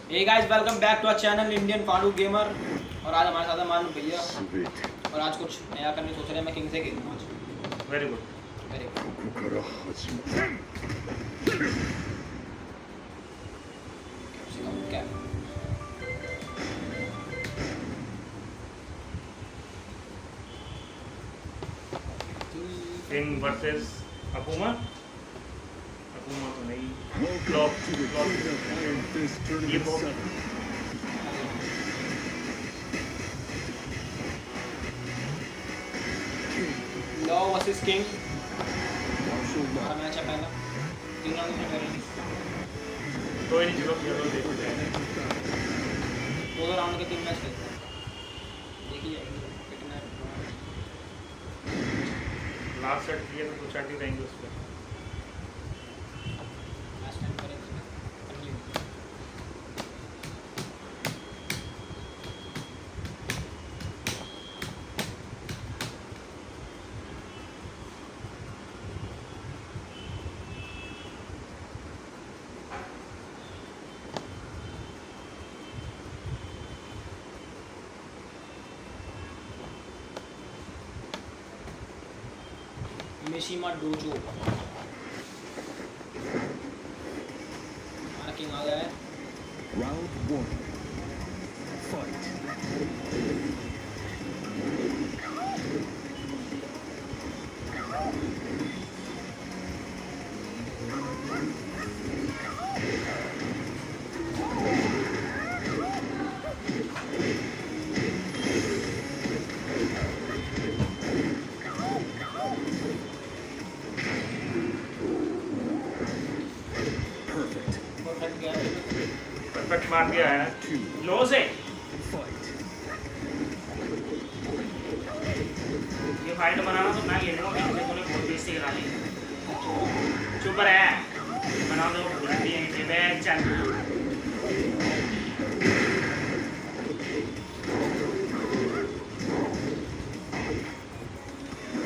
Hey guys, welcome back to our channel Indian Farouk Gamer। और आज हमारे साथ है मानव भैया। और आज कुछ नया करने सोच रहे हैं। मैं किंग से खेलूंगा आज। Very good. Very good. क्या? King versus Akuma. अकूमा तो नहीं, क्लॉक ये बहुत लॉ वर्सेस किंग का मैच है पहला। 3 राउंड में करेंगे। कोई नहीं, चलो चलो देखते हैं। 2 राउंड के 3 मैच खेलते हैं। देखिए कितना लास्ट सेट किए तो कुछ ही रहेंगे उस पर। लास्ट टाइम करेंगे। मिशिमा डोजो हमारा किंग आ गया है। Round 1. Fight. परफेक्ट गया है। परफेक्ट मार दिया है। 2. लो से Fight. ये फाइट बनाना तो मैं खेलूंगा, मुझे बोले बहुत बेइज्जती करा ली। चुप रहे, बना दो बुलेट यहीं पे बैठ चल।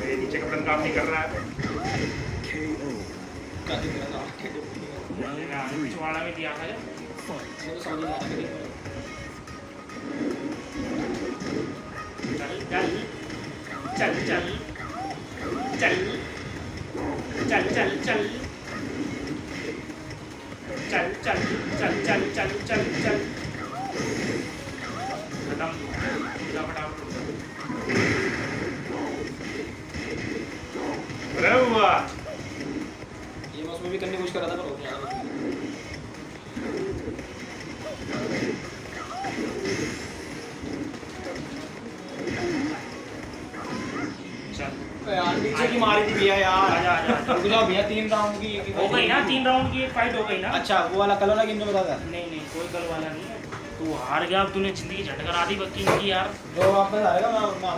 ये नीचे का बटन काम नहीं कर रहा है। KO. क्या दिख रहा था? Round 3. छुआड़ा में दिया था ये। Fight. मुझे तो समझ नहीं आ रहा कि चल चल चल चल चल चल चल चल चल चल चल चल चल चल खत्म। फटाफट अरे वाह, ये मैं उसमें भी करने की कोशिश कर रहा था पर हो गया। चल यार नीचे की मारी थी भैया यार। आजा आजा रुक जाओ भैया, 3 राउंड की हो गई ना, 3 राउंड की एक फाइट हो गई ना। अच्छा वो वाला कल वाला गेम में बता था। नहीं नहीं, कोई कल वाला नहीं है। तू हार गया, अब तूने जिंदगी झट करा दी बक्की की यार। जो वापस आएगा मैं आऊंगा।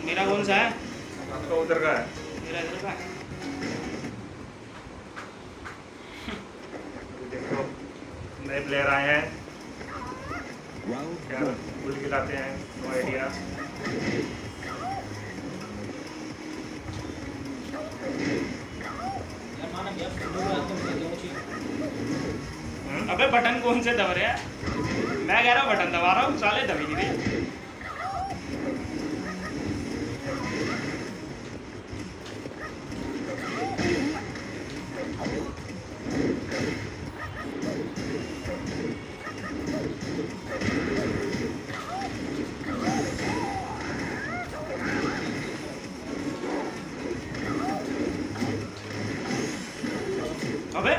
मेरा कौन सा है? तो उधर का है। मेरा इधर का है। देखो नए प्लेयर आए हैं, Round क्या 1. भूल खिलाते हैं, नो आइडिया। यार माना भैया फोटो में एकदम से क्यों चाहिए? अबे बटन कौन से दबा रहे हैं? मैं कह रहा हूँ बटन दबा रहा हूँ, साले दबी नहीं रही। अबे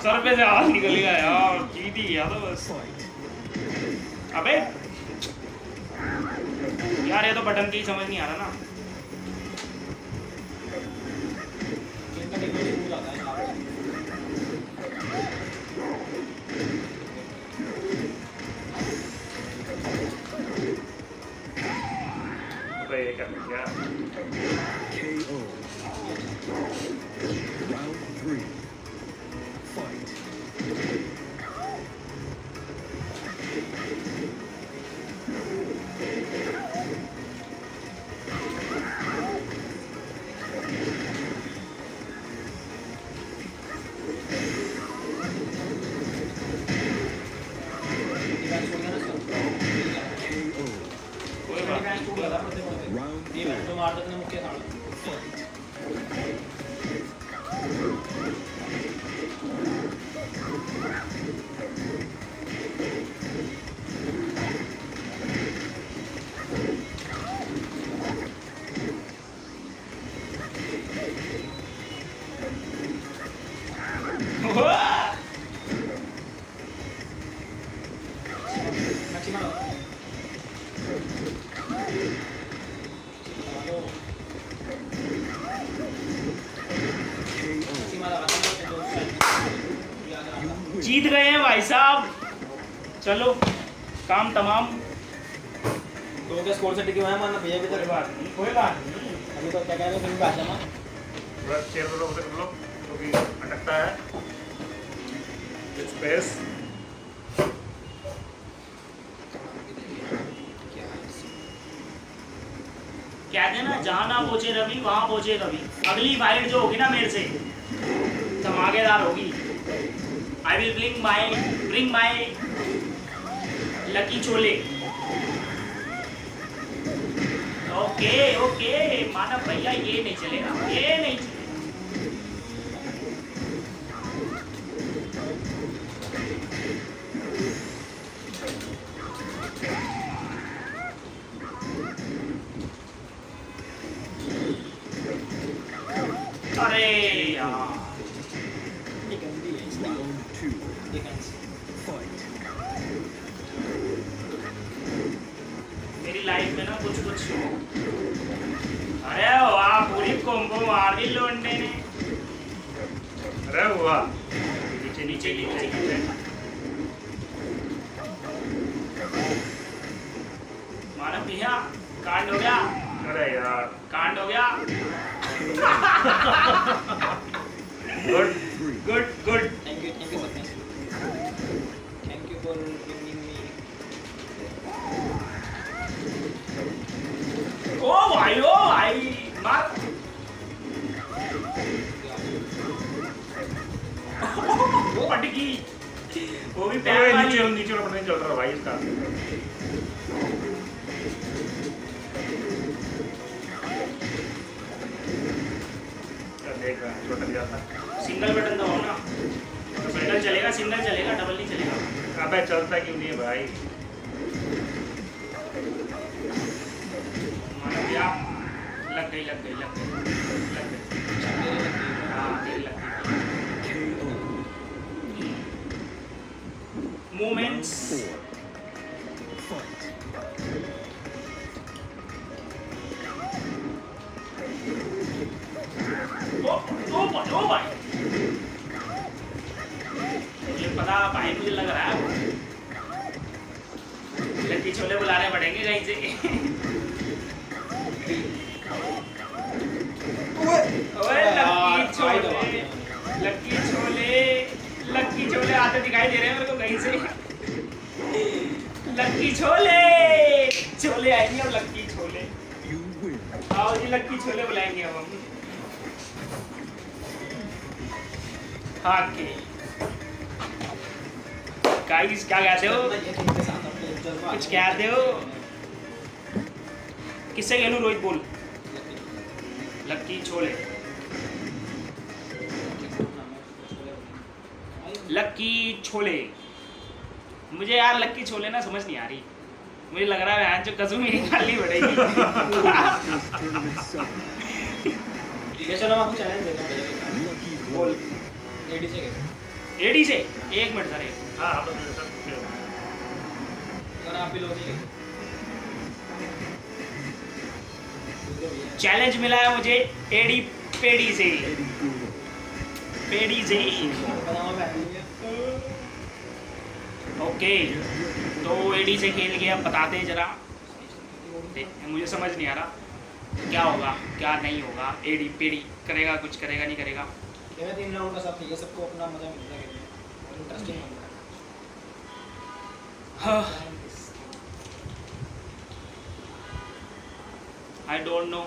सर पे से आवाज निकल गया यार, जीत ही गया तो बस। Fight. अबे यार ये तो बटन की समझ नहीं आ रहा ना। इनका टेक्नोलॉजी भूल आता है यार। तो ये कर क्या KO. Round 3. Fight. जीत गए हैं भाई साहब। चलो काम तमाम। तो क्या स्कोर से टिके हुए हैं मानना भैया कोई भी बात नहीं, कोई बात नहीं। अभी तो क्या कह रहे हैं फिल्म भाषा में थोड़ा चेयर पर लोग कर लो क्योंकि अटकता है स्पेस। कहते हैं ना जहाँ ना पहुंचे रवि वहां पहुंचे कवि। अगली फाइट जो होगी ना मेरे से धमाकेदार होगी। I will bring my lucky chole. Okay okay Manav भैया ये नहीं चलेगा, ये नहीं चलेगा। अरे यार ये गंदी है इसकी Round 2. डिफेंस। Fight. मेरी लाइफ में ना कुछ कुछ अरे वाह पूरी कोम्बो मार दी लोंडे ने। अरे वाह नीचे नीचे नीचे नीचे। मानव भैया कांड हो गया, अरे यार कांड हो गया। Good. Good good. Thank you sir. Thank you for giving me. ओ भाई मार। वो पटकी वो भी पैर वाली। नीचे नीचे पता नहीं चल रहा भाई इसका। देख रहा है छोटा दिया था। सिंगल बटन दबाओ ना, सिंगल चलेगा, सिंगल चलेगा, डबल नहीं चलेगा। अबे चलता क्यों नहीं है भाई? मानो क्या लग गई लग गई लग गई लग गई। हाँ तेरी लग गई। KO. मोमेंट्स। 4. Fight. ओ भाई मुझे पता भाई, मुझे लग रहा है लक्की छोले बुलाने पड़ेंगे कहीं से। ओए लक्की छोले आते दिखाई दे रहे हैं मेरे को कहीं से। लक्की छोले छोले आएंगे अब, लक्की छोले। You win. आओ जी लक्की छोले बुलाएंगे अब हम। हाँ के गाइस क्या कहते हो? कुछ कहते हो? किससे खेलूं? रोहित बोल। लक्की छोले। लक्की छोले। मुझे यार लक्की छोले ना समझ नहीं आ रही। मुझे लग रहा है जो कसूमी निकालनी पड़ेगी। Tournament 7. ये चलो मैं आपको चैलेंज देता हूं। Lucky बोल draw. एडी से खेल। एडी से 1 मिनट सर। हाँ आप लोग सब अगर आप भी लोगे चैलेंज मिला है मुझे एडी पेडी से। Eddie Guerrero. पेडी से। बनावा फैमिली है। ओके तो एडी से खेल के अब बताते हैं जरा। मुझे समझ नहीं आ रहा क्या होगा क्या नहीं होगा। एडी पेडी करेगा, कुछ करेगा नहीं करेगा। ये 3 राउंड का सब ठीक है, सबको अपना मजा मिलता है और इंटरेस्टिंग होता हाँ। है। I don't know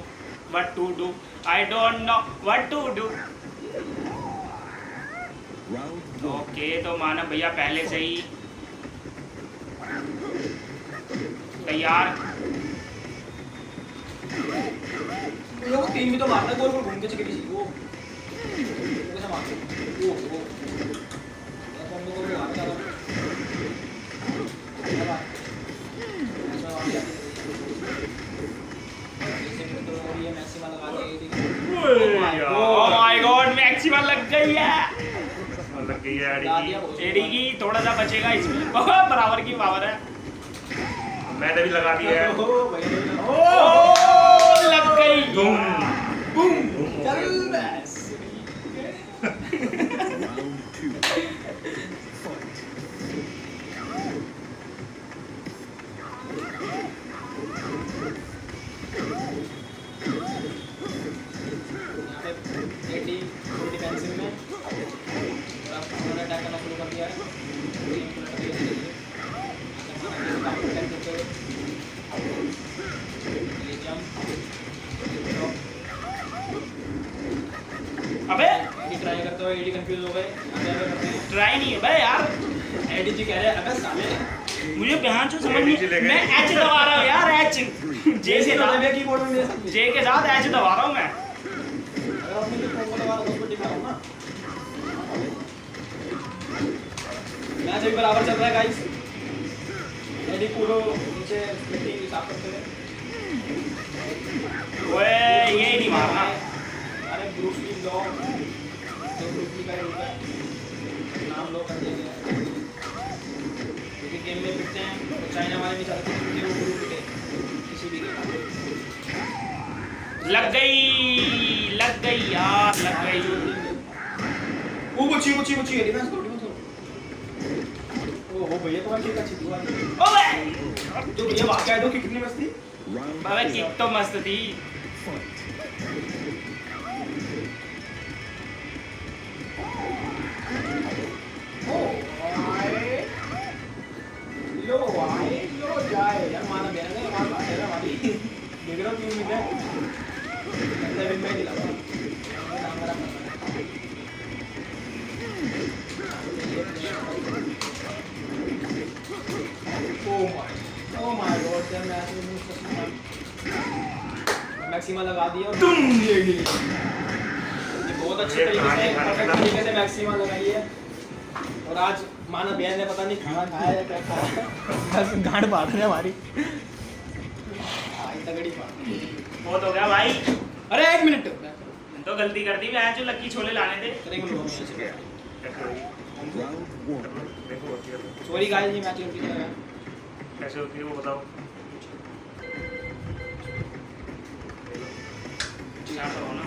what to do. I don't know what to do. Round 1. Okay तो मानव भैया पहले से ही तैयार। ये वो 3 भी तो मारना, गोल गोल घूम के चले किसी को कैसे मारते? वो ये कौन गोल गोल मारता है? ये मैक्सिमा लगा के ओह माय गॉड मैक्सिमा लग गई है। लग गई है एडी की थोड़ा सा बचेगा इसमें। बहुत बराबर की पावर है। मैंने भी लगा दी है। ओह लग गई। चल बस। Round 2. दिया है। ये जंप अबे एडी ट्राई करते हो, एडी कंफ्यूज हो गए। आगे आगे करते हैं। ट्राई नहीं है बे यार, एडी जी कह रहे हैं अबे साले मुझे बयान जो समझ ADG ले नहीं, गए। मैं एच दबा रहा हूँ यार, एच जे के साथ, कीबोर्ड में ले सकते जे के साथ एच दबा रहा हूँ मैं। अगर आपने जो कॉम्बो लगा तो उसको टिका ना। मैच अभी बराबर चल रहा है गाइस। एडी पूरो नीचे मिट्टी साफ करते हैं। ओए ये नहीं मारना। अरे ब्रूस ली लो, तो ब्रूस ली का उनका नाम लो कर दिया गया है। क्योंकि गेम में पिटते हैं तो चाइना वाले भी चाहते हैं कि वो ब्रूस पिटे किसी भी गेम। लग गई यार, लग गई। वो बची है डिफेंस करो, डिफेंस करो। ओहो भैया तुम्हारी किक अच्छी थी वाली। ओबे जो भैया भाग गया, दो किक कितनी मस्त थी। Round अबे किक तो मस्त थी। fight. ओ आए लो जाए यार, माना बेरा ने मार बात है वाली। देख रहा हूं टीम में मतलब विन में दिला काम करा। ओ माय गॉड यार, मैच में मैक्सिमा लगा दिया और ये बहुत अच्छे तरीके से परफेक्ट तरीके से मैक्सिमा लगाई है। और आज माना बहन ने पता नहीं खाना खाया या क्या खाया, बस गांड बांट रहे हमारी। आई तगड़ी बात। बहुत हो गया भाई, अरे एक मिनट तो गलती कर दी। मैं जो लक्की छोले लाने थे। करेंगे लोग। कैसे होगी? Round one. देखो होती है तो। सॉरी गाइस, ये मैच गलती लगा। कैसे होती है वो बताओ। क्या करो ना,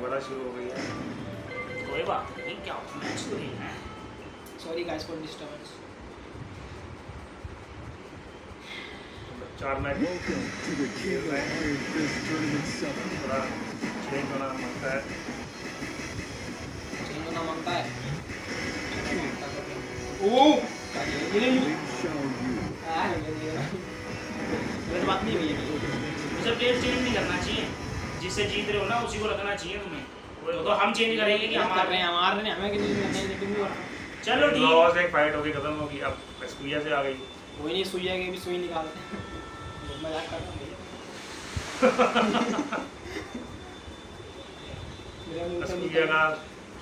बड़ा शुरू हो गई है। कोई बात नहीं, क्या मैच तो ही है। Sorry guys for disturbance. 4 match Welcome to the King of Iron Fist Tournament 7. थोड़ा चेंज होना मांगता है। चेंज होना मांगता है। ओ ये Lin Xiaoyu. गलत बात नहीं हुई है। मुझे प्लेयर चेंज नहीं करना चाहिए, जिससे जीत रहे हो ना उसी को रखना चाहिए तुम्हें। वो तो हम चेंज करेंगे कि कर हमारे रहे हैं, हमारे ने हमें कि नहीं लेकिन भी चलो ठीक। लॉस एक फाइट होगी, खत्म होगी। अब स्कूया से आ गई। कोई नहीं, सुइया के भी सुई निकालते हैं। मजाक कर रहा हूं भैया। मेरा मुंह से स्कूया का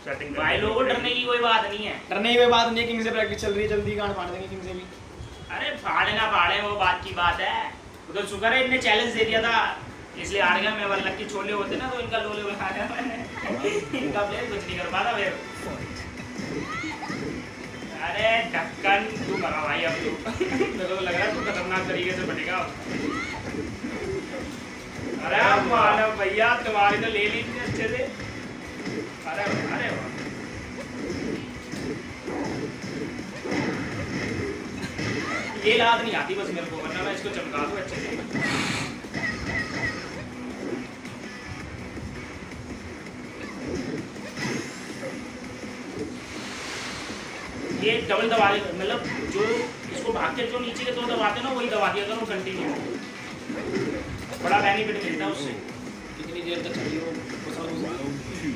सेटिंग भाई लोगों को डरने की कोई बात नहीं है। डरने की कोई बात नहीं है, किंग से प्रैक्टिस चल रही है, जल्दी गांड फाड़ देंगे किंग से भी। अरे फाड़े ना फाड़े वो बात की बात है। वो तो शुक्र है इनने चैलेंज दे दिया था इसलिए हार गया मैं। वाला लक्की छोले होते ना तो इनका लोले उठा दिया मैंने। इनका प्लेयर कुछ नहीं कर पाता फिर। अरे ढक्कन तू मरा भाई अब तू। मेरे को लग रहा है तू खतरनाक तरीके से बनेगा। अरे मानव भैया तुम्हारी तो ले ली थी अच्छे से। अरे अरे वाह। ये लात नहीं आती बस मेरे को, वरना मैं इसको चमका दूं अच्छे से। ये डबल दबा दे, मतलब जो इसको भाग के जो नीचे के दो दबाते ना वही दबा दिया करो कंटिन्यू। बड़ा बेनिफिट मिलता है उससे। कितनी देर तक चली वो Round two.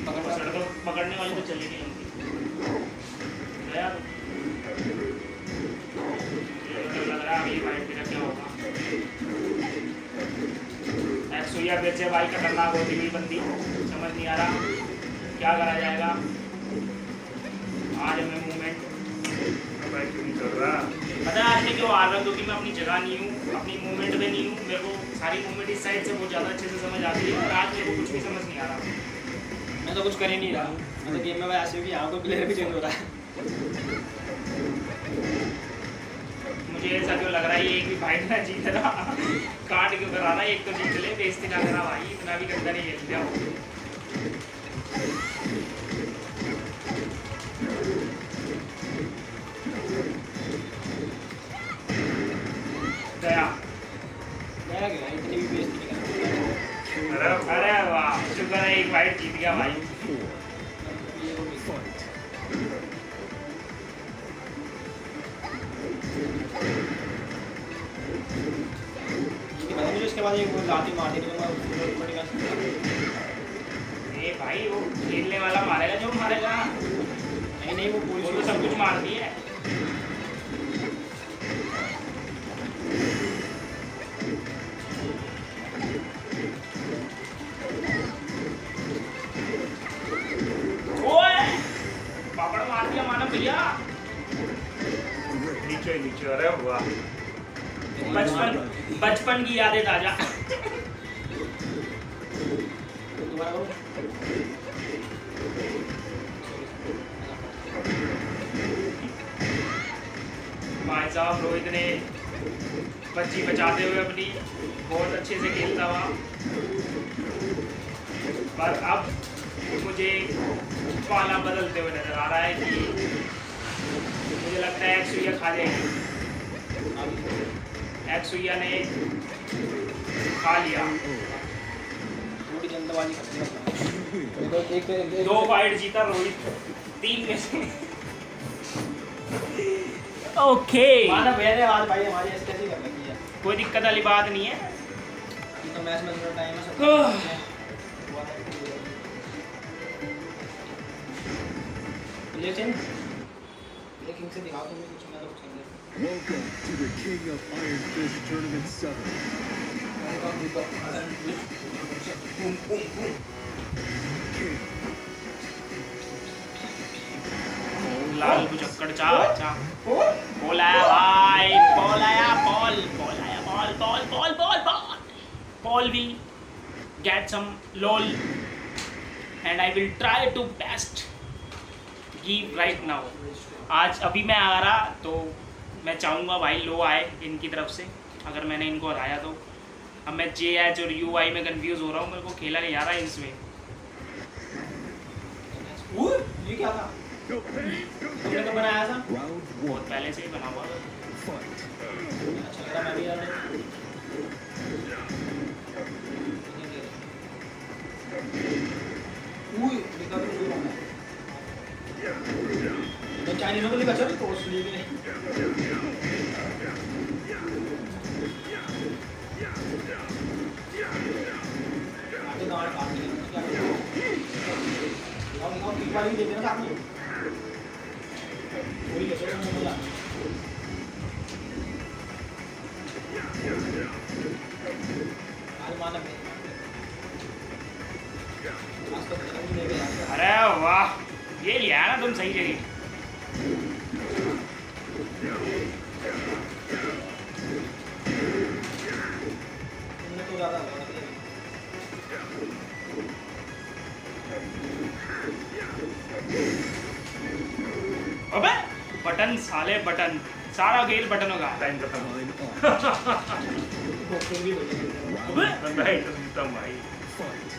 पकड़ने वाली तो चली नहीं लंबी। गया तो। ये लग रहा है अभी फाइट का क्या होगा। एक्सुया पे से भाई खतरनाक होती हुई बंदी, समझ नहीं आ रहा क्या करा जाएगा। आज मैं मूवमेंट भाई क्यों नहीं चल रहा? पता है आज मैं क्यों हार रहा हूँ, क्योंकि मैं अपनी जगह नहीं हूँ, अपनी मूवमेंट पे नहीं हूँ। मेरे को सारी मूवमेंट इस साइड से बहुत ज़्यादा अच्छे से समझ आती है और आज मेरे को कुछ भी समझ नहीं आ रहा। मैं तो कुछ कर ही नहीं रहा हूँ। मैं तो गेम में ऐसे भी यहाँ कोई प्लेयर भी चेंज हो रहा है। मुझे ऐसा क्यों लग रहा है ये एक भी फाइट ना जीत रहा। काट क्यों करा रहा है, एक तो जीत ले, बेइज्जती ना करा भाई, इतना भी गंदा नहीं खेलते हो। गया मैं क्या इतनी भी बेइज्जती नहीं करता। अरे अरे वाह शुक्र है एक फाइट जीत गया। दिया भाई। Fight. ये पता मुझे इसके बाद एक वो लाठी मार दी तो मैं उसको पड़ेगा। ए भाई वो खेलने वाला मारेगा जो मारेगा, नहीं नहीं वो वो पूरी तो सब कुछ मारती है। ओए पापड़ मार दिया मानव भैया। नीचे नीचे, अरे वाह। बचपन की यादें ताजा। दोबारा करो। भाई साहब रोहित ने बच्ची बचाते हुए अपनी बहुत अच्छे से खेलता हुआ, पर अब मुझे पाला बदलते हुए नजर आ रहा है कि मुझे लगता है एक्सुइया खा जाएगी। एक्सुइया ने खा लिया। थोड़ी जल्दबाजी करते हैं। तो एक 2 फाइट जीता रोहित 3 में से। ओके माना मेरे आज भाई हमारी ऐसे कैसे कर लगी है। कोई दिक्कत वाली बात नहीं है। ये तो मैच में थोड़ा टाइम है सब। लेकिन लेकिन से दिखाओ तुम्हें कुछ मैं तो कुछ नहीं। Welcome to the King of Iron Fist Tournament 7. लाल बुचक्कड़ चा चा बॉल आया भाई, बॉल आया, बॉल बॉल आया, ball ball ball ball ball ball will get some lol and I will try to best give right now। आज अभी मैं आ रहा तो मैं चाहूँगा भाई लो आए इनकी तरफ से, अगर मैंने इनको हराया तो। अब मैं JH और UI में कंफ्यूज हो रहा हूँ, मेरे को खेला नहीं आ रहा है इसमें। ये क्या था? तुमने तो बनाया था? Round बहुत 1. पहले से ही बना हुआ था। Fight. अच्छा लग रहा मैं भी यार। लिखा तो शुरू होना है। तो चाइनीज़ों को लिखा चल तो उसलिए भी नहीं। आगे दांत काट दिए क्या करें? दिखाओ किक वाली भी दे देना साथ में। वही ले चलो मुझे मजा। आज माना मैं। आज तो नहीं ले गया। अरे वाह, ये लिया ना तुम सही जगह। तुमने तो ज़्यादा लगा दिया। अबे बटन साले बटन, सारा खेल बटनों का। टाइम खत्म। Line off. बॉक्सिंग भी हो जाएगी। अबे बंदा ही तो जीता भाई। Fight.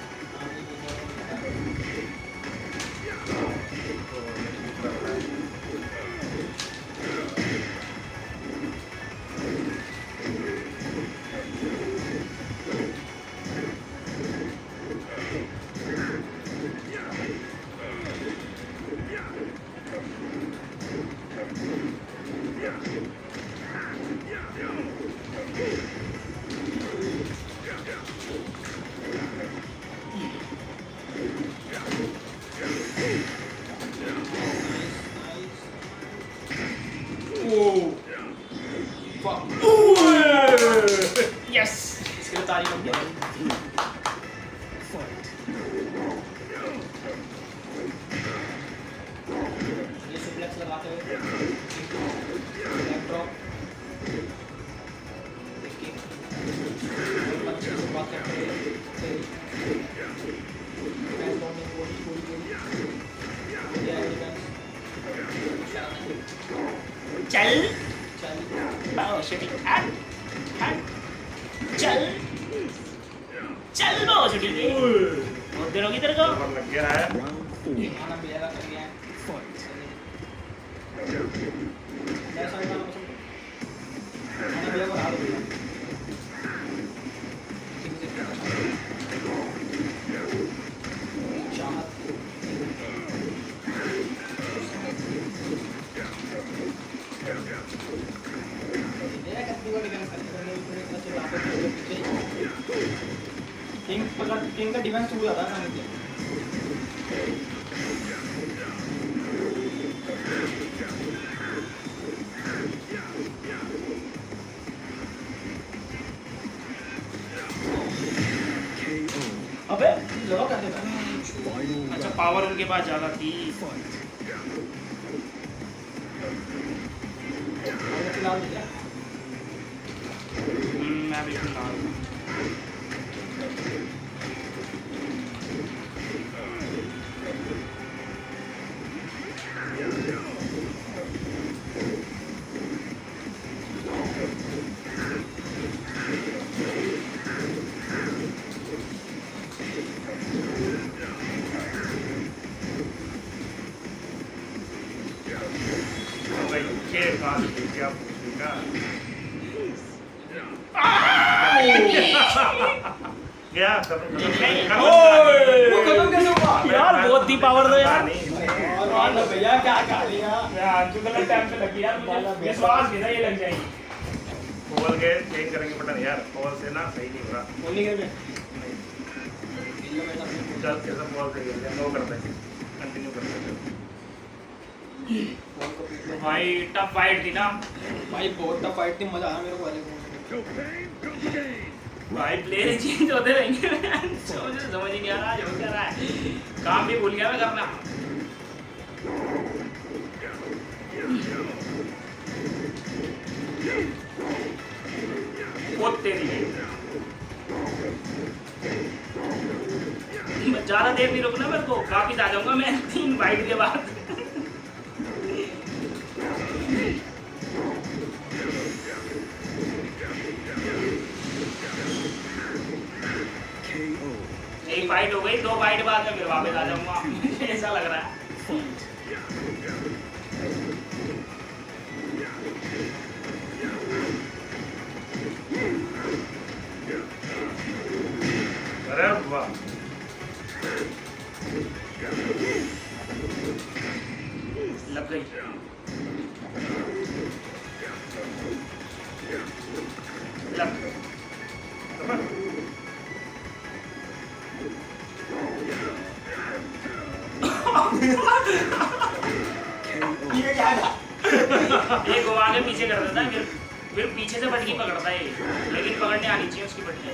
यस, इसके लिए तारीफ होगी। Fight. ये सुप्लेक्स लगाते हुए लेग ड्रॉप देखिए अच्छे से बात करते हुए पैस डाउन में पूरी ये एविडेंस चल चल बाओ शूटिंग हट हट चल चल बाओ शूटिंग बहुत देर होगी तेरे को। नंबर लग गया है। Round 4. खाना मिलेगा कर गया है Fight. ऐसा ही खाना पसंद खाना मिलेगा और हाथ मिलेगा ठीक से चाहत कि इनका डिफेंस टूट जाता है ना मुझे। KO. अबे लगा कैसे था? Final अच्छा round. पावर उनके पास ज़्यादा थी। Fight. अरे फिलहाल दिख रहा है। मैं बिल्कुल ना हूँ। भाई ये कहाँ से देखिए आप पूछेगा गया खत्म वो खत्म कैसे हुआ? यार बहुत ही पावर दो यार। और भैया क्या खा लिया? जो गलत टाइम पे लगी यार मुझे विश्वास नहीं था ये लग जाएगी। ओवर के चेंज करेंगे बटन यार ओवर से ना सही नहीं हो रहा बोलने के लिए चल कैसा बॉल सही है नो करते हैं कंटिन्यू करते हैं भाई टफ फाइट थी ना भाई बहुत टफ फाइट थी, मजा आया मेरे को वाले को। No pain, no gain. भाई प्लेयर चेंज होते रहेंगे मुझे समझ ही नहीं आ रहा आज हो क्या रहा है। काम भी भूल गया मैं करना। वो तेरी ज़्यादा देर नहीं रुकना मेरे को, वापिस आ जाऊंगा मैं 3 बाइट के बाद। KO. एक फाइट हो गई, 2 फाइट बाद में फिर वापस आ जाऊंगा ऐसा लग रहा है। Fight. अरे वाह लग गई। लग KO. ये क्या था? ये घुमा के पीछे कर देता है, फिर पीछे से पटकी पकड़ता है ये। लेकिन पकड़ने आनी चाहिए उसकी पटकी।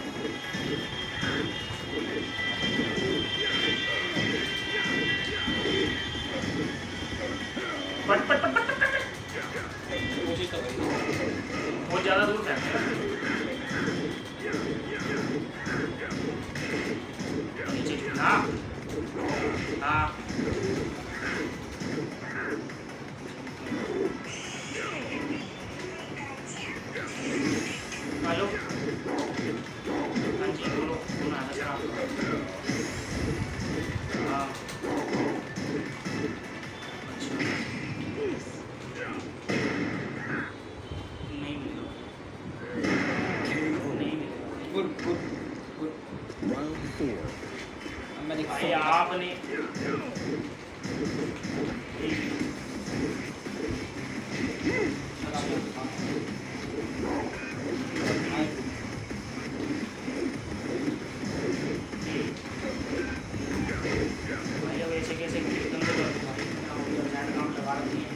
पट पट पट पट पट पट। कोशिश कर रही हूँ। बहुत ज़्यादा दूर फेंकते हैं। नीचे झूलना। हाँ हेलो हाँ जी बोलो फोन आया था जरा। हाँ अच्छा नहीं मिला KO. नहीं मिला गुड गुड गुड। Round 4. अब मैं दिखाता भाई हूँ। आपने भाई अब ऐसे कैसे एकदम से कर दूंगा नेट काम लगा रखी है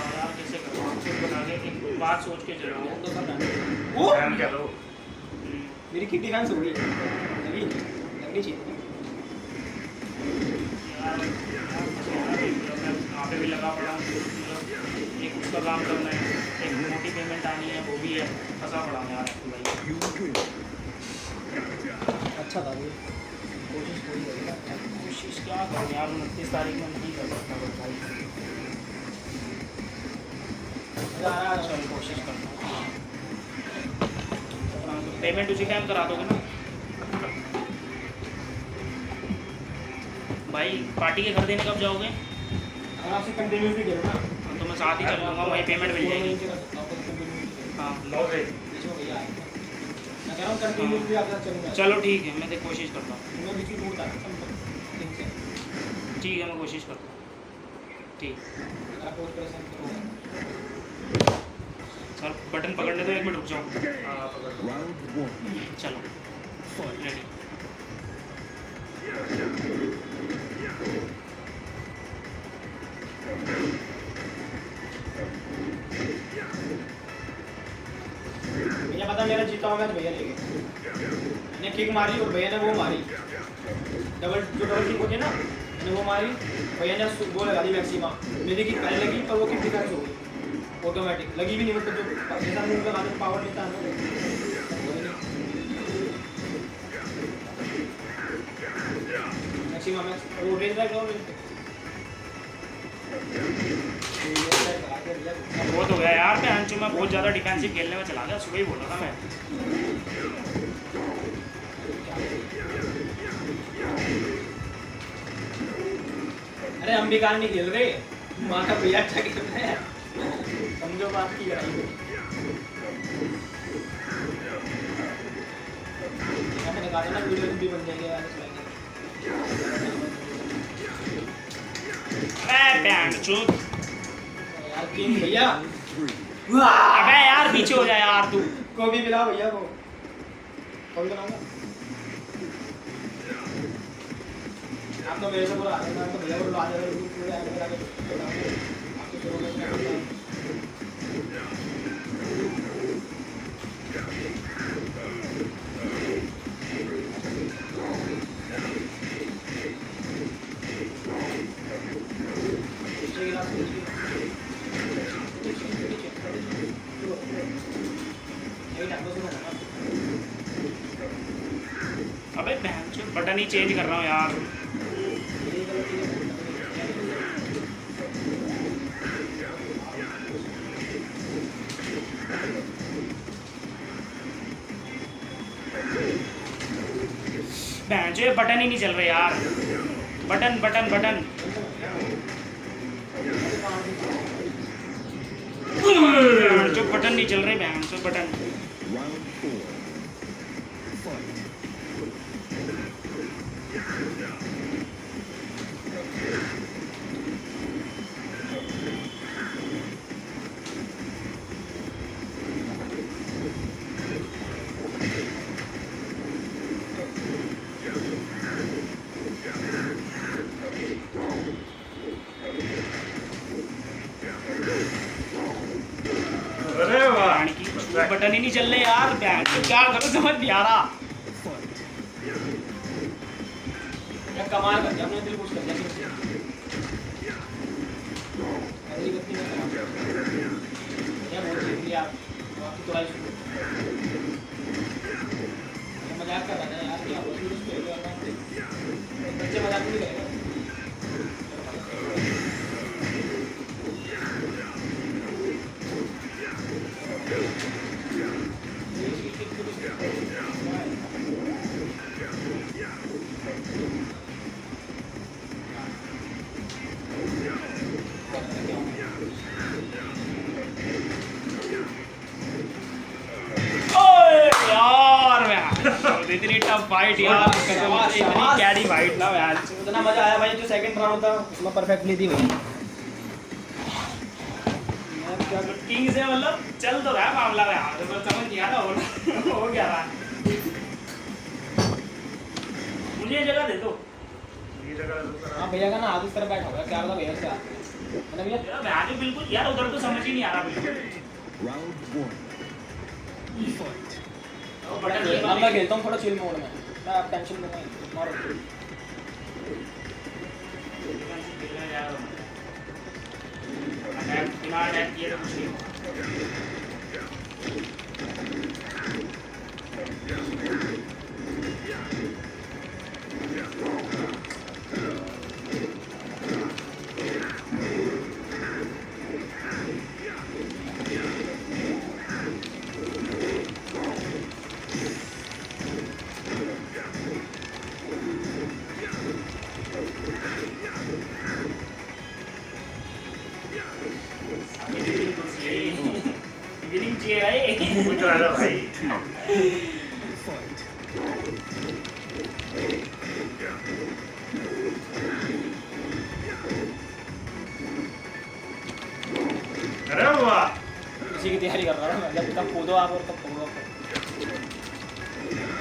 और यार कैसे करूँ आपको बता के एक बात सोच के चलो तो सब डन। वो फैन क्या दो मेरी कितनी फैंस हो गई लगी लगनी चाहिए। वहाँ पे भी लगा पड़ा हूँ, एक उसका काम करना है, एक मोटी पेमेंट आनी है वो भी है, फंसा पड़ा हूँ यार भाई। You win. अच्छा था ये, कोशिश पूरी करेगा। कोशिश क्या करूँ यार 29 तारीख में नहीं कर सकता बस भाई। मजा आ रहा है। चल कोशिश करता हूँ। पेमेंट उसी टाइम करा दोगे ना भाई? पार्टी के घर देने कब जाओगे? अगर आपसे कंटिन्यूसली करो ना तो मैं साथ ही चल लूँगा, वही पेमेंट मिल जाएगी। हाँ नो से बीच में भैया आएंगे। मैं कह रहा हूँ कंटिन्यूसली आपके साथ चलूँगा। चलो ठीक है, मैं तो कोशिश करता हूँ। मैं बीच में दूर था ठीक है। ठीक है मैं कोशिश करता हूँ। ठीक अगर आप बहुत परेशान करोगे सर बटन पकड़ने दो, 1 मिनट रुक जाओ। हाँ पकड़ लो Round 1. चलो रेडी भैया पता मेरा जीता हुआ मैच भैया ले गए। मैंने किक मारी और भैया ने वो मारी, डबल किक होती है ना, मैंने वो मारी, भैया ने वो लगा दी मैक्सिमा। मेरी किक पहले लगी पर वो किक डिफेंस हो गई ऑटोमेटिक, लगी भी नहीं मतलब जो जैसा मूव लगा दे पावर लेता है मैक्सिमा मैक्स वो रेंज लाइक और बहुत हो गया यार। मैं बहुत ज़्यादा डिफेंसिव खेलने में चला गया, सुबह ही बोला था मैं। अरे हम बेकार नहीं खेल रहे, माँ का भैया अच्छा खेल रहे हैं, समझो बात की लड़ाई को। मैंने कहा था ना वीडियो भी बन जाएगी यार इस अरे बैंड चूत यार किंग भैया। अबे यार पीछे हो जा यार तू। को भी मिला भैया को कौन बनाऊंगा। आप तो मेरे से बोला मैं तो भैया को ला दे रहा हूं पूरे आगे लगा के आप तो शुरू में अबे बैंड चूत बटन ही चेंज कर रहा हूँ यार। बैंड चूत बटन ही नहीं चल रहे यार। बटन बटन बटन जो बटन नहीं चल रहे बैंड चूत बटन। Round 4. Fight. अरे वाह बैंड की चूत बटन ही नहीं चल रहे यार। बैंड चूत क्या करूँ समझ नहीं आ रहा। Fight. या कमाल कर दिया, अपने दिल खुश कर दिया। ऐसी गलती नहीं करना। या बहुत जीत लिया आप, आपकी तो आई शुरू। ये मजाक कर रहा था यार, क्या बोल रही है उसको, बच्चे मजाक नहीं करेगा। ओए यार यार इतनी टफ फाइट यार, इतनी कैडी फाइट ना यार। इतना मजा आया भाई, जो सेकंड राउंड था उसमें परफेक्टली थी भाई। मैं क्या कर किंग से मतलब चल तो रहा है मामला में यार, तो समझ नहीं आ रहा हो क्या रहा। मुझे ये जगह दे दो। ये जगह हाँ भैया का ना हाथ इस तरह बैठा हुआ है, क्या पता भैया से हाथ मैंने भैया यार मैं तो बिल्कुल यार उधर तो समझ ही नहीं आ रहा बिल्कुल। Round 1. Fight. बटन ये अब मैं खेलता हूँ थोड़ा चिल मोड में, मैं आप टेंशन में नहीं मारो। अटैक बिना अटैक किए तो कुछ नहीं होगा। बिगिनिंग चाहिए भाई। कुछ आ रहा भाई। Fight. अरे वाह इसी की तैयारी कर रहा हूँ मैं, जब तक कूदो आप और तब पकड़ो।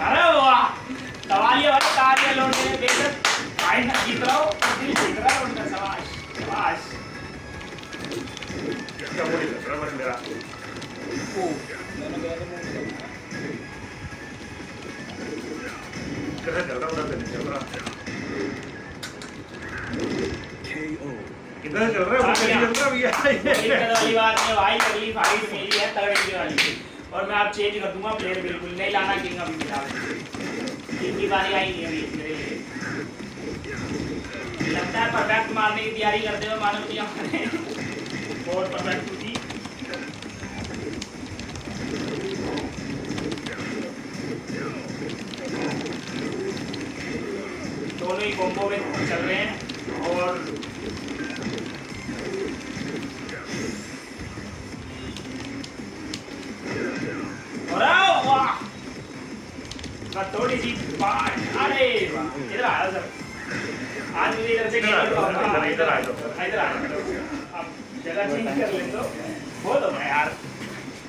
अरे वाह सवालिया भाई तालियां लौटने में बेशक भाई ना जीत रहा हूँ दिल जीत रहा है उनका शाबाश शाबाश क्या बोली बस मेरा ओ मैंने गया तो मुंह में कैसे चल रहा उधर से नहीं चल रहा KO. किधर चल रहा है वो नहीं चल रहा भैया दिक्कत वाली बात नहीं है भाई अगली फाइट मेरी है थर्ड एंट्री वाली और मैं अब चेंज कर दूंगा प्लेयर बिल्कुल नहीं लाना किंग अभी फिलहाल किंग की बारी आई नहीं अभी मेरे लिए लगता है परफेक्ट मारने की तैयारी करते हुए मानव की हमारे बहुत परफेक्ट थी दोनों ही कॉम्बो में चल रहे हैं और वाह थोड़ी सी बात अरे वाह इधर आया सर आज मुझे इधर से इधर आ जाओ अब जगह चेंज कर ले तो बहुत हो गया यार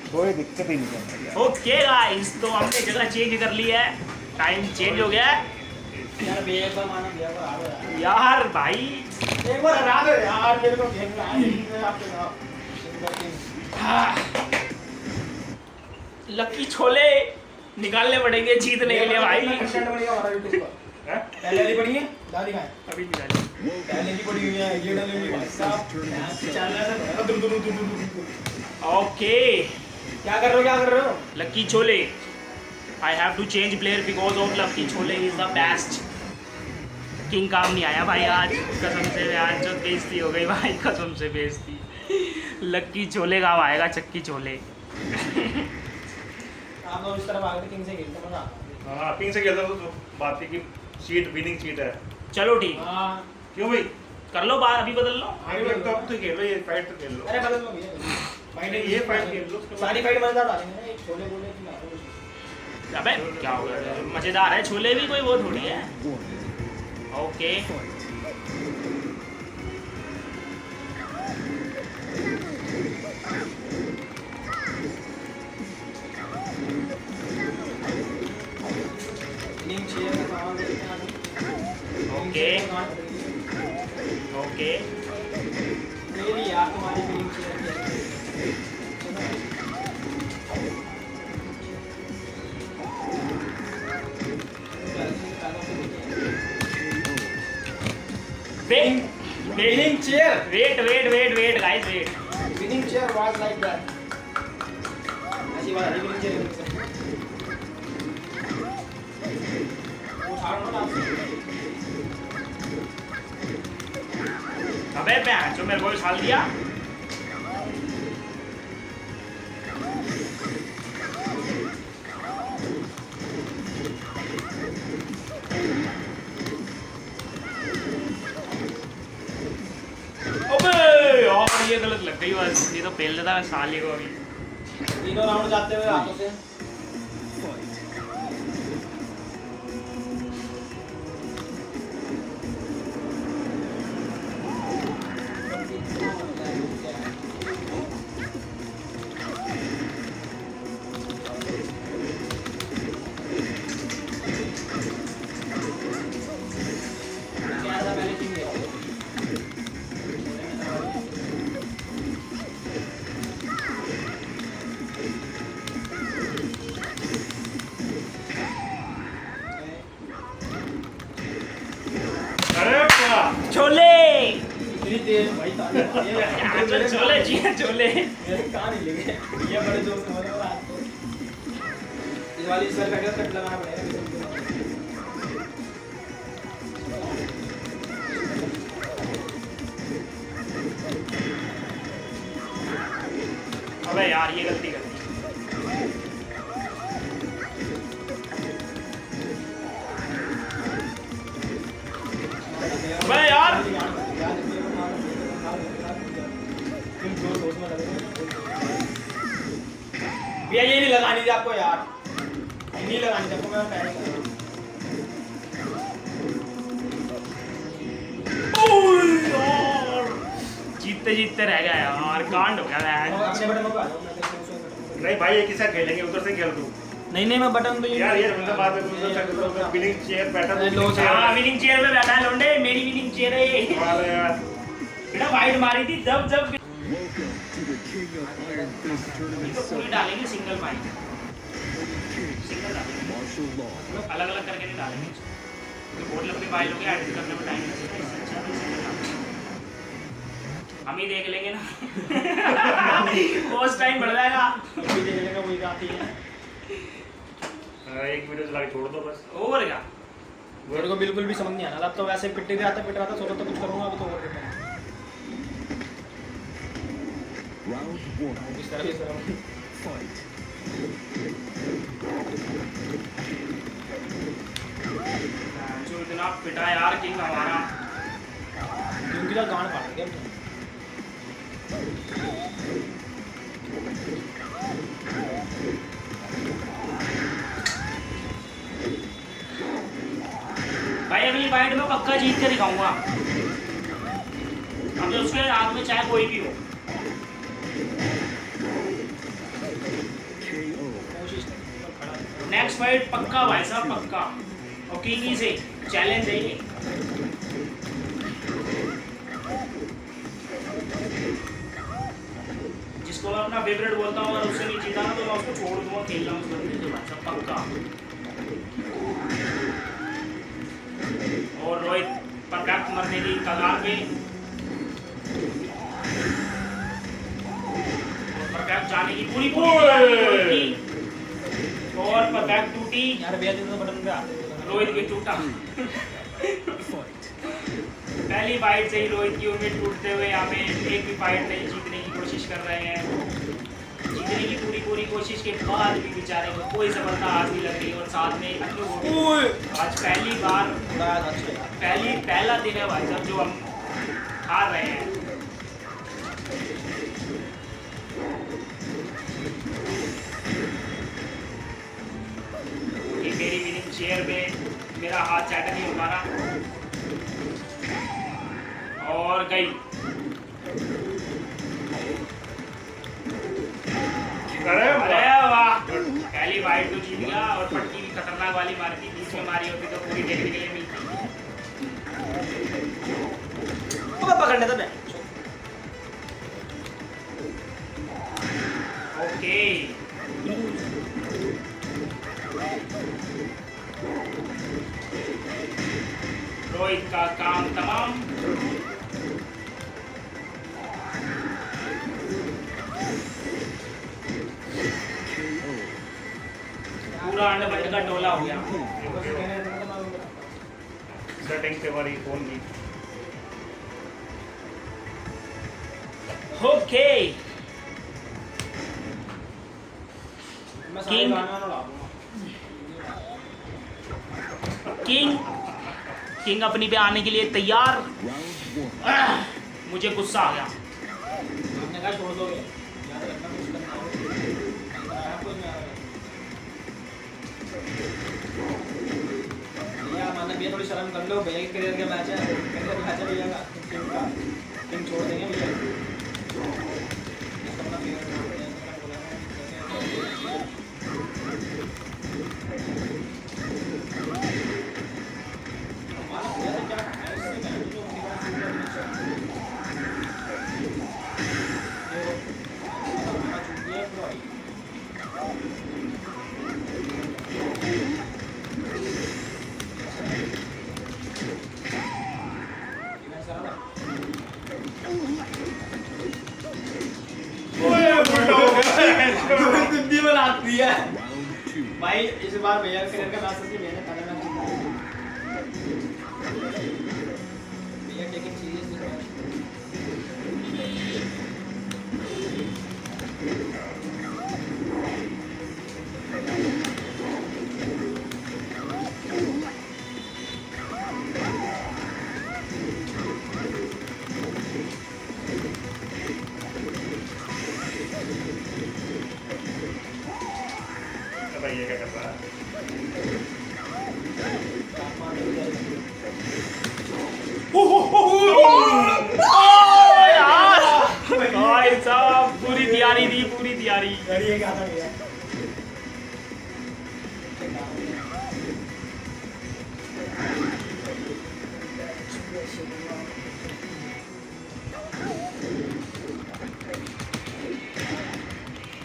कोई दिक्कत ही नहीं है ओके गाइस तो हमने जगह चेंज कर ली है टाइम चेंज हो गया है यार एक बार माना दिया को आ गया यार भाई एक बार हरा दो यार मेरे को खेलना है आपके साथ लकी छोले निकालने पड़ेंगे जीतने के लिए भाई कंटेंट बनेगा हमारा YouTube पर हैं पहले वाली पड़ी है दादी का अभी निकाल पहले की पड़ी हुई है ये डालेंगे भाई साहब चल रहा है ओके क्या कर रहे हो lucky chole I have to change player because of lucky chole is the best king काम नहीं आया भाई आज कसम से आज जो बेइज्जती हो गई भाई कसम से बेइज्जती लकी छोले काम आएगा चक्की छोले आप लोग इस तरफ आगे किंग से खेलते मजा हाँ किंग से खेलता तो बात थी कि सीट विनिंग सीट है चलो ठीक हां क्यों भाई कर लो बात अभी बदल लो आगे तो अब तो खेलो ये फाइट तो खेल लो अरे बदल लो भैया फाइट ये फाइट खेल लो सारी फाइट मजेदार डालेंगे ना एक छोले बोले की बात है अबे क्या हो गया मजेदार है छोले भी कोई वो थोड़ी है ओके लिंक शेयर का सामान देखते हैं ओके ओके मेरी यार तुम्हारी link share wait winning chair wait guys wait winning chair was like that ऐसी बात है winning chair वो छाड़ो ना अबे मैं जो मेरे को छाल दिया ये गलत लग गई बस ये तो पहले था साली को अभी तीनों राउंड जाते हुए हाथों से छोले इतनी तेज भाई ताली छोले जी छोले मेरे कहां नहीं लगे ये बड़े जोर से होने वाला आपको इस वाली इस वाली कट लगाना पड़ेगा अबे यार ये गलती कर दी अबे यार भैया ये नहीं लगानी थी आपको यार नहीं लगानी थी आपको मैं पहले जीतते जीतते रह गया यार कांड हो गया यार अपने बटन को आ जाओ मैं नहीं भाई एक ही साथ खेलेंगे उधर से खेल तू नहीं मैं बटन तो यार ये मतलब बात है तुम विनिंग चेयर बैठा नहीं, लो से- हाँ विनिंग चेयर पे बैठा है लोंडे, मेरी विनिंग चेयर है ये। अरे यार बेटा वाइड मारी थी जब Welcome to the King of Iron Fist Tournament तो पूरी 7. डालेंगे सिंगल फाइट, सिंगल डालेंगे, Martial law. अलग अलग करके नहीं डालेंगे, तो बहुत लंबी फाइल हो गई, एडिट करने में टाइम लगेगा, इससे अच्छा है single डालेंगे। हम ही देख लेंगे ना पोस्ट टाइम बढ़ जाएगा। अभी देख लेगा वही आती है। एक वीडियो चला के छोड़ दो बस। ओवर क्या मेरे को बिल्कुल भी समझ नहीं आ रहा, अब तो वैसे पिट रहा था सोचा तो कुछ करूंगा, अभी तो ओवर करना है। Round 1. इस तरह Fight. जो इतना पिटा यार किंग हमारा, क्योंकि तो गांड फाड़ गया तो। भाई अगली फाइट में पक्का जीत के दिखाऊंगा, अब जो उसके हाथ में चाहे कोई भी हो। KO. कोशिश कर। नेक्स्ट फाइट पक्का भाई साहब पक्का, और किंग से चैलेंज है ये। जिसको मैं अपना फेवरेट बोलता हूँ और उससे नहीं जीता ना तो मैं उसको छोड़ दूंगा खेलना उस बंदे से भाई साहब पक्का। और रोहित परफेक्ट मरने की कगार पे, परफेक्ट जाने की पूरी और परफेक्ट टूटी, यार भैया तो बटन पे आते हैं। रोहित की टूटा। Fight. पहली फाइट से ही रोहित की उम्मीद टूटते हुए यहाँ पे एक भी फाइट नहीं जीतने की कोशिश कर रहे हैं। जीतने की पूरी कोशिश के बाद भी बेचारे को कोई सफलता हासिल लग रही है, और साथ में अन्नू को भी आज पहली बार उड़ाया था अच्छा यार। पहला दिन है भाई साहब जो हम हार रहे हैं। कि मेरी विनिंग चेयर पे मेरा हाथ चाटा नहीं हो पा रहा, और गई। अरे अरे वाह, पहली वाइड तो जीत गया, और पट्टी भी खतरनाक वाली मारी थी, बीच में मारी होती तो पूरी देखने के लिए मिलती। अब पकड़ने तो मैं ओके रोहित का काम तमाम। KO. पूरा अंडरवर्ल्ड का टोला हो गया। सेटिंग से हमारी फोन की ओके मैं सारे King. गाना उड़ा दूंगा। किंग अपनी पे आने के लिए तैयार। Round 1. मुझे गुस्सा आ गया। आपने कहा छोड़ दोगे, याद रखना कुछ करना हो। आया कोई नहीं आया। भैया माना भैया थोड़ी शर्म कर लो, भैया के करियर का मैच है, करियर मैच है भैया का, टीम का, टीम छोड़ देंगे भैया। अपना फेवरेट नाम है, मैंने बोला है। हमारा भैया से क्या करना है, इससे क्या है, जो उनके पास है, हमारा चूक गया तो आई। बुद्धि बनाती है Round 2. भाई। इस बार भैया का करियर का मैच से मैंने पहले मैच जीता है। भैया टेक इट सीरियसली मैच। भाई ये क्या कर रहा है भाई साहब पूरी तैयारी थी, पूरी तैयारी। ये क्या था भैया?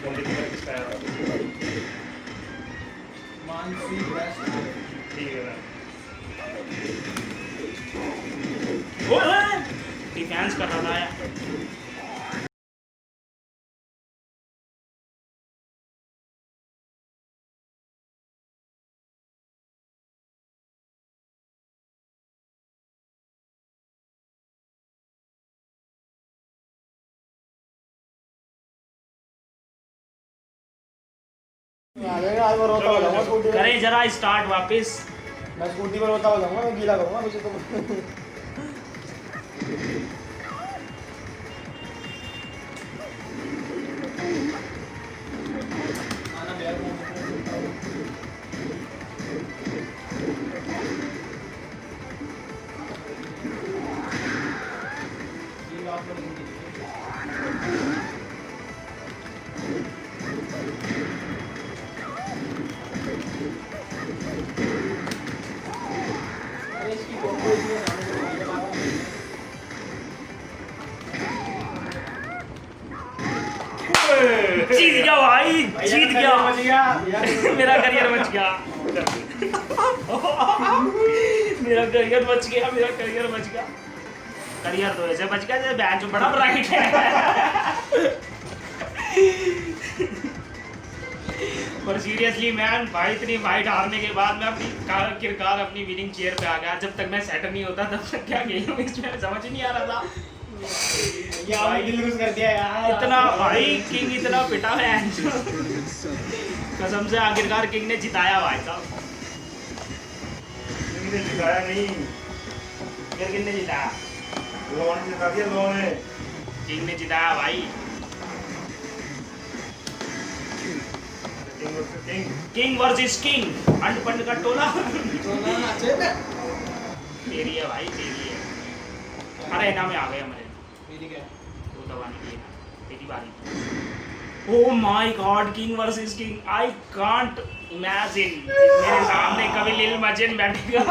क्वालिटी का किसका है? मानसी वेस्ट ठीक है ना। डिफेंस कर रहा था यार। आ जाएगा। आज मैं रोता हो जाऊंगा स्कूटी पर। करें जरा स्टार्ट वापस। मैं स्कूटी पर रोता हो जाऊंगा, मैं गीला करूंगा मुझे तो। आना बेर को ये बात तो नहीं। अरे इसकी कॉम्बो इसमें जीत गया भाई, जीत गया। बच गया। मेरा करियर बच गया। मेरा करियर बच गया, मेरा करियर बच गया। करियर तो ऐसे बच गया जैसे बैच बड़ा ब्राइट है। पर सीरियसली मैन भाई, इतनी फाइट हारने के बाद मैं अपनी किरकार अपनी विनिंग चेयर पे आ गया। जब तक मैं सेट नहीं होता तब तक क्या गेम इसमें समझ नहीं आ रहा था। ये आपने दिल खुश कर दिया यार। इतना भाई किंग इतना पिटा है कसम से। आखिरकार किंग ने जिताया भाई साहब। किंग ने जिताया नहीं, फिर किसने जिताया? लोन ने जिता दिया, लोन ने। किंग ने जिताया भाई। King versus king. King versus king, अंड पंड का टोला। सोना अच्छे पे तेरी है भाई, तेरी है। अरे ना में आ गया मेरे मेरी क्या वो दबाने के लिए। तेरी बारी। Oh my God, king versus king. I can't imagine मेरे सामने कभी लिल मजिन बैठेगा।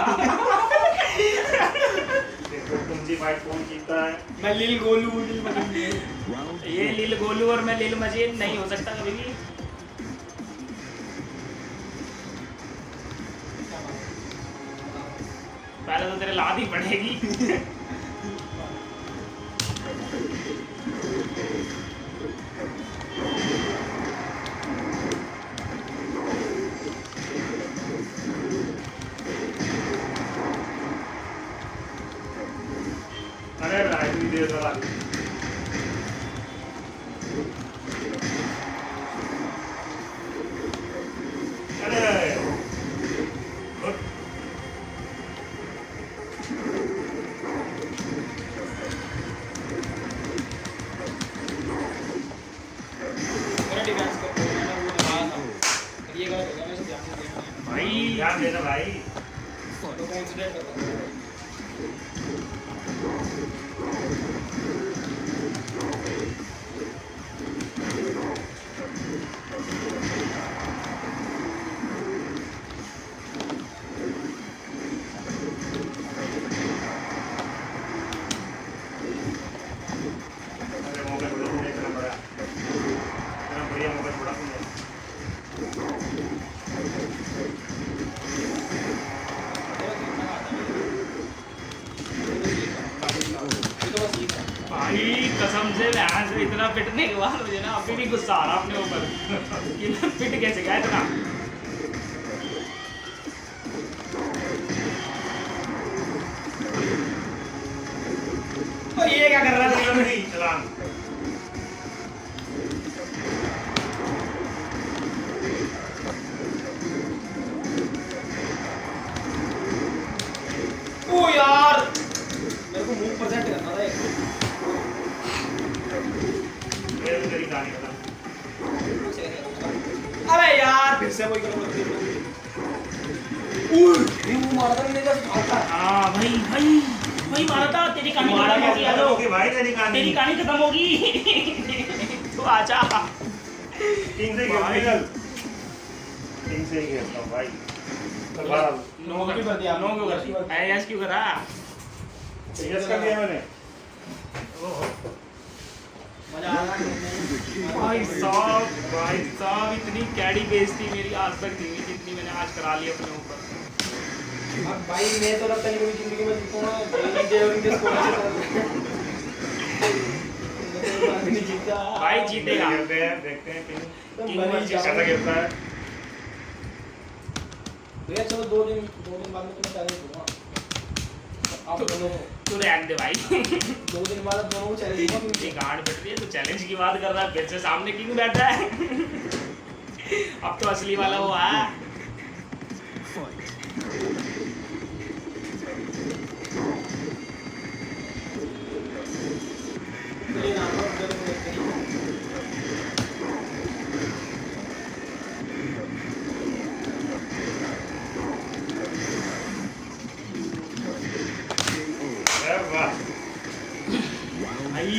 देखो तुमजी फाइट कौन जीतता है। मैं लील गोलू लील मजिन। ये लिल गोलू और मैं लिल मजिन नहीं हो सकता कभी भी। पहले तो तेरे लात ही पड़ेगी। अरे राइट भी दे दो। अरे गुड। मेरा डिफेंस कर मैंने वो लगाया था। ये गलत हो गया, मैं इसे ध्यान से देखना है। भाई ध्यान देना भाई। तो कोई इंसिडेंट होता है। अरे मौका बड़ा तुमने इतना बड़ा, इतना बढ़िया मौका छोड़ा तुमने। भाई कसम से यहाँ से इतना पिटने के बाद मुझे ना अभी भी गुस्सा आ रहा अपने ऊपर कि मैं पिट कैसे गया इतना। और ये क्या कर रहा है? चलान। ओ यार मेरे को मूव परसेंट करना था। ये तो तेरी कहानी खत्म। अबे यार फिर से वही करो। ये वो मारा था मैंने जब भागा। हाँ भाई भाई भाई मारा था। तेरी कहानी मारा खत्म होगी यारो। ओके भाई तेरी कहानी। तेरी कहानी खत्म होगी। तू आजा। किंग से खेल भाई। निकल। किंग से ही खेलता हूँ भाई। तो बाहर नो क्यों कर दिया? नो क्यों कर? ऐस क्यों करा? यस कर दिया मैंने। ओहो मजा आ रहा है। भाई साहब इतनी कैडी बेइज्जती मेरी आज तक नहीं हुई जितनी मैंने आज करा ली अपने ऊपर। अब भाई मैं तो लगता नहीं कभी जिंदगी में जीतूंगा। इंडिया और इनके स्कोर से नहीं जीता भाई जीतेगा। खेलते हैं, देखते हैं किंग तो किंग बनी वर्सेस जाओ। कैसा खेलता है। भैया चलो 2 दिन बाद में तुम्हें चैलेंज दूंगा। आप दोनों तू रहने दे भाई। 2 दिन बाद दोनों को चैलेंज दूंगा। ये गांड फट रही है तो चैलेंज की बात कर रहा है, फिर से सामने किंग बैठा है। अब तो असली वाला वो है। ये नाम है उधर को देखते हैं। अरे वाह। भाई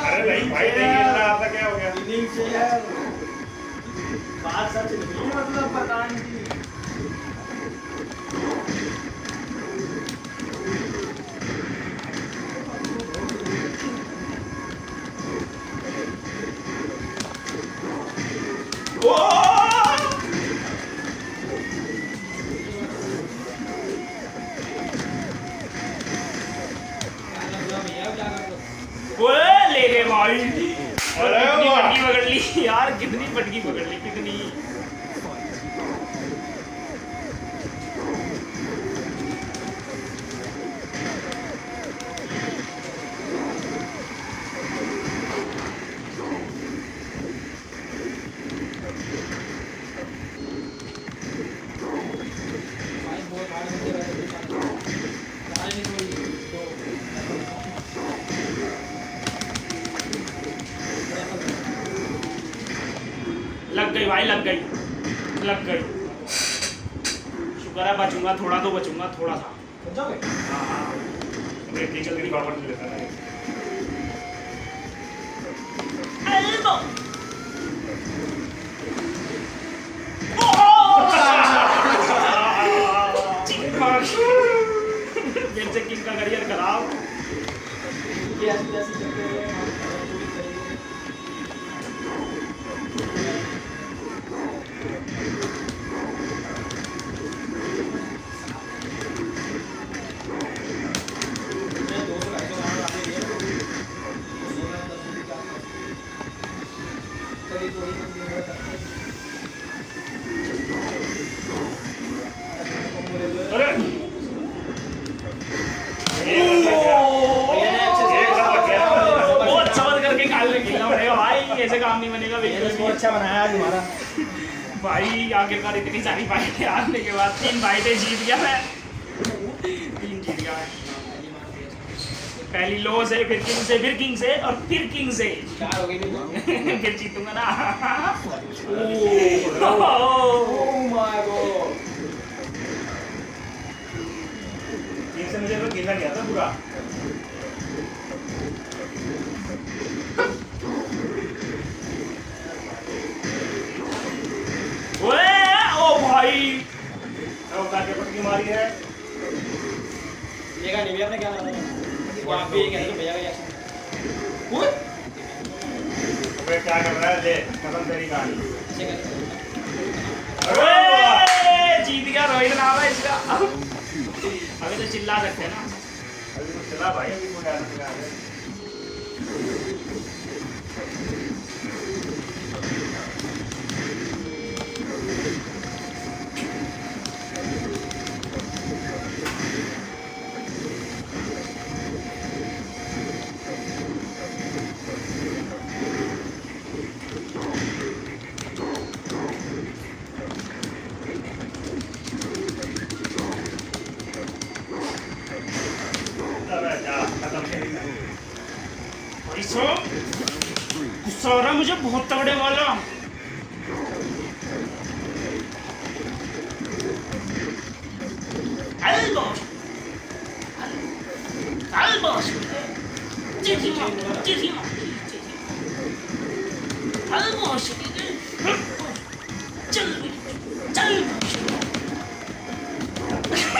अरे नहीं भाई नहीं खेल रहा था, क्या हो गया? इनिंग से यार बात सच नहीं मतलब पठान की। ओए ले गए भाई। अरे कितनी वाह। पटकी पकड़ ली यार, कितनी पटकी पकड़ ली, कितनी। भाई बहुत हार्ड होते रहते हैं। सारे नहीं कोई लग गई भाई, लग गई, लग गई। शुक्र है बचूंगा, थोड़ा तो बचूंगा, थोड़ा सा। तो जाओगे। मैं किंग की फॉरवर्ड ले लेता है। एल्बो। फिर से किंग का करियर खराब। ये ऐसी ऐसी चलते हुए हम पूरी करेंगे। मैं 200-250 ग्राम आगे लिया तो 16-10 रुपये का कभी कोई नहीं हो सकता। अरे बहुत समझ करके खेलना पड़ेगा भाई, ऐसे काम नहीं बनेगा मैंने इसको बिल्कुल अच्छा बनाया है तुम्हारा। भी। भाई आखिरकार इतनी सारी फाइटें हारने के बाद 3 फाइटें जीत गया मैं। 3 जीत गया मैं। पहली लो से, फिर किंग से, फिर किंग से और फिर किंग से। 4 हो गई थी। फिर जीतूंगा ना। Oh my God. किंग से मुझे तो खेलना नहीं आता पूरा। ओए ओ भाई, क्या होता है, पटकी मारी है। लेगा नहीं भैया, आपने क्या नाम है? वहाँ पे ये कहते हैं भैया का रिएक्शन। ओए अबे क्या कर रहा है, ले खत्म तेरी कहानी। ऐसे करते हैं। अरे वाह। ओए जीत गया, रोहित नाम है इसका। अभी तो चिल्ला सकते हैं ना। अभी तो चला भाई, अभी कोई आना नहीं आ रहा है। गुस्सा मुझे बहुत तगड़े वाला। Almost. Almost. Almost. चल चल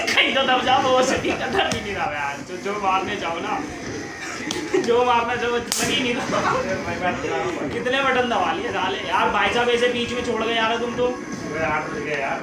कहीं तो दब जा, वो सिटी का डर भी नहीं रहा यार। जो मारने जाओ ना, जो मारना जो लगी नहीं रहा। कितने बटन दबा लिए साले यार। भाई साहब ऐसे बीच में छोड़ गए यार तुम तो। हाथ लग गया यार।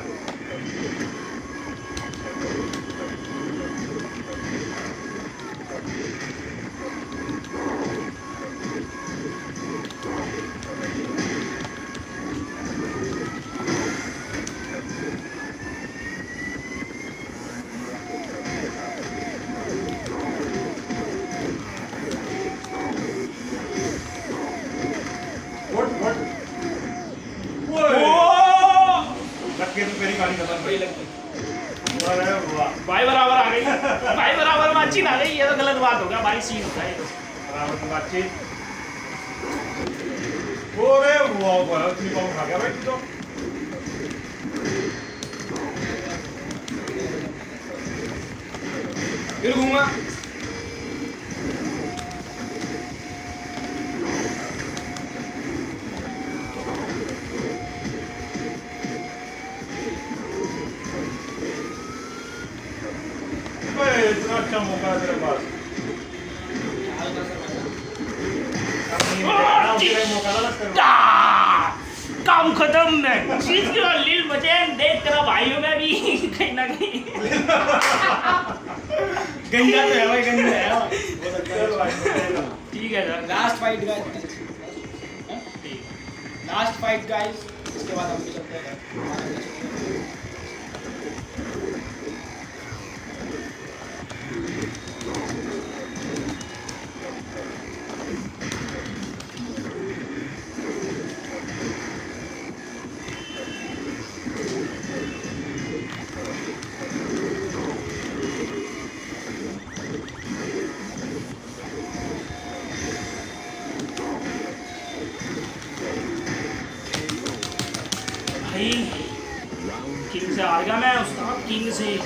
भाई बराबर आ गई, भाई बराबर बातचीत आ गई। ये तो गलत बात हो गया भाई, सीन होता है बराबर की बातचीत। अरे वाह इतनी कम खा गया भाई तो। फिर घूमा। इतना अच्छा मौका है तेरे पास। काम खत्म। मैं जीत गया लील बचैन। देख तेरा भाइयों में भी कहीं ना कहीं गंजा तो है भाई, गंजा है। ठीक है sir. Last fight guys, last fight guys. इसके बाद हम भी चलते हैं। भाई किंग से हार गया मैं उस्ताद, किंग से।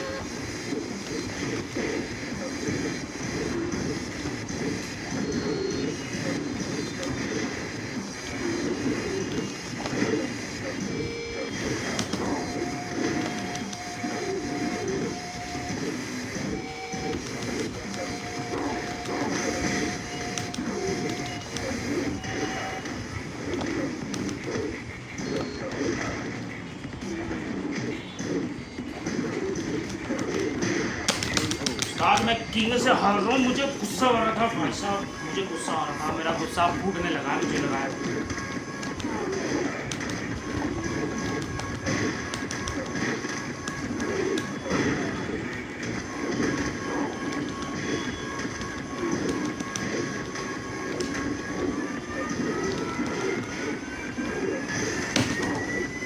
आज मैं किंग से हार रहा हूँ। मुझे गुस्सा आ रहा था भाई साहब, मुझे गुस्सा आ रहा था। मेरा गुस्सा फूटने लगा है, मुझे लगा है।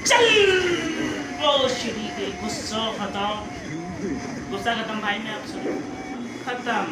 चल वो श्री के गुस्सा खत्म, गुस्सा खत्म भाई। मैं अब खत्म।